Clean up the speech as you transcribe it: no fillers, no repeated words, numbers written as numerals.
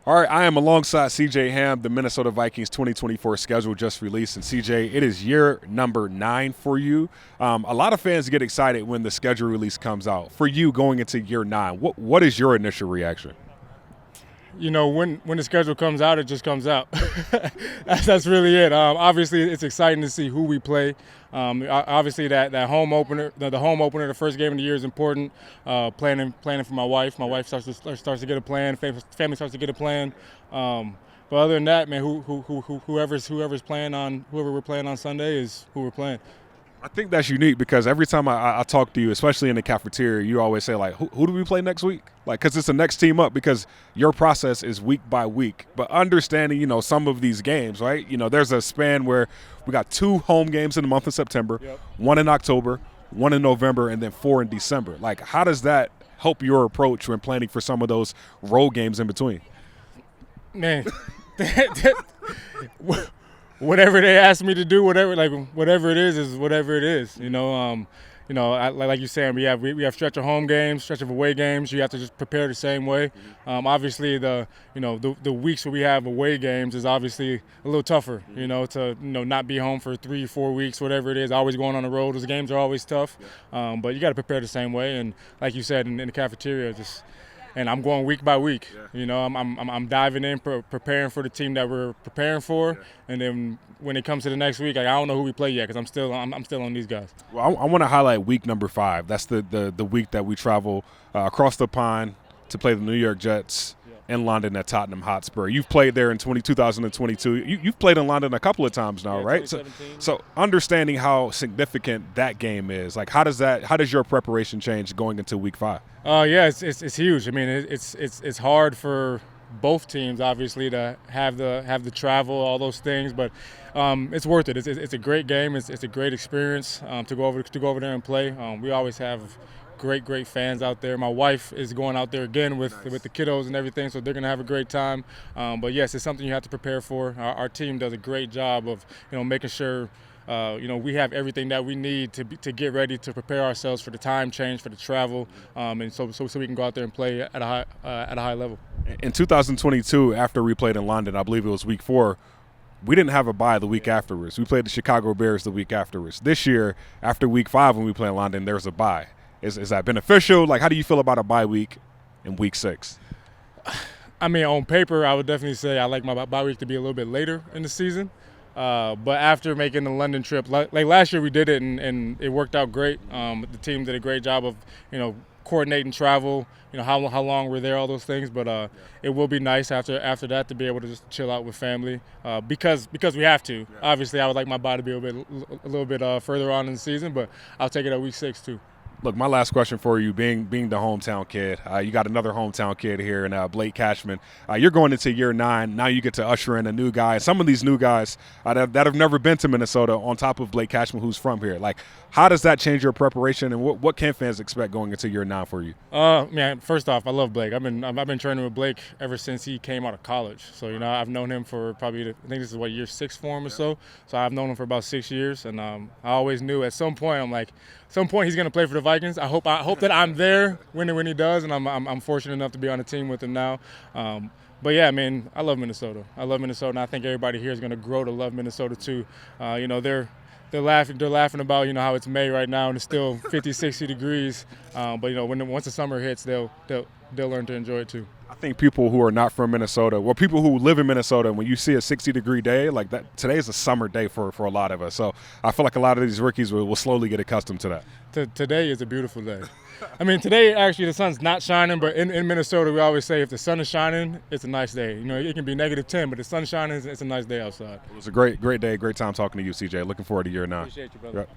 All right, I am alongside CJ Ham. The Minnesota Vikings 2024 schedule just released. And CJ, it is year number 9 for you. A lot of fans get excited when the schedule release comes out. For you, going into year 9, what is your initial reaction? You know, when the schedule comes out, it just comes out. That's really it. Obviously, it's exciting to see who we play. Obviously, that home opener, the home opener, the first game of the year is important. Planning for my wife. My wife starts to get a plan. Family starts to get a plan. But other than that, man, whoever's playing on whoever we're playing on Sunday is who we're playing. I think that's unique because every time I talk to you, especially in the cafeteria, you always say, like, who do we play next week? Like, because it's the next team up because your process is week by week. But understanding, some of these games, right? There's a span where we got 2 home games in the month of September, Yep. 1 in October, 1 in November, and then 4 in December. Like, how does that help your approach when planning for some of those road games in between? Man, whatever they ask me to do, whatever it is whatever it is. Like you saying, we have stretch of home games, stretch of away games. You have to just prepare the same way. Obviously, the weeks where we have away games is obviously a little tougher. To not be home for 3-4 weeks, whatever it is. Always going on the road. Those games are always tough. But you got to prepare the same way. And like you said in the cafeteria, and I'm going week by week. Yeah. I'm diving in, preparing for the team that we're preparing for, and then when it comes to the next week, I don't know who we play yet because I'm still on these guys. Well, I want to highlight week number 5. That's the week that we travel across the pond to play the New York Jets in London at Tottenham Hotspur. You've played there in 2022. You've played in London a couple of times now, right? So understanding how significant that game is, like how does your preparation change going into week 5? It's huge. I mean, it's hard for both teams, obviously, to have the travel, all those things, but it's worth it. It's a great game. It's a great experience to go over there and play. We always have great fans out there. My wife is going out there again with the kiddos and everything, so they're going to have a great time. But yes, it's something you have to prepare for. Our team does a great job of making sure we have everything that we need to get ready to prepare ourselves for the time change, for the travel, and so we can go out there and play at a high level. In 2022, after we played in London, I believe it was week 4. We didn't have a bye the week afterwards. We played the Chicago Bears the week afterwards. This year, after week 5 when we play in London, there's a bye. Is that beneficial? Like, how do you feel about a bye week in week 6? I mean, on paper, I would definitely say I like my bye week to be a little bit later in the season. But after making the London trip, like last year we did it and it worked out great. The team did a great job of, coordinating travel, how long we're there, all those things. But it will be nice after that to be able to just chill out with family because we have to. Yeah. Obviously, I would like my body to be a little bit further on in the season, but I'll take it at week 6 too. Look, my last question for you, being the hometown kid, you got another hometown kid here in Blake Cashman. You're going into year 9. Now you get to usher in a new guy. Some of these new guys that have never been to Minnesota on top of Blake Cashman, who's from here. Like, how does that change your preparation, and what can fans expect going into year 9 for you? Man, first off, I love Blake. I've been training with Blake ever since he came out of college. So, I've known him for probably, I think this is year 6 for him or so. So I've known him for about 6 years, and I always knew at some point, he's going to play for the Vikings. I hope that I'm there when he does, and I'm fortunate enough to be on the team with him now. But yeah, I mean, I love Minnesota. And I think everybody here is going to grow to love Minnesota too. They're laughing about how it's May right now and it's still 50, 60 degrees. But once the summer hits, they'll learn to enjoy it too. I think people who are not from Minnesota, well, people who live in Minnesota, when you see a 60-degree day like that, today is a summer day for a lot of us. So I feel like a lot of these rookies will slowly get accustomed to that. Today is a beautiful day. I mean, today actually the sun's not shining, but in Minnesota we always say if the sun is shining, it's a nice day. It can be -10, but the sun's shining, it's a nice day outside. It was a great day, great time talking to you, CJ. Looking forward to year 9. Appreciate you, brother. Yep.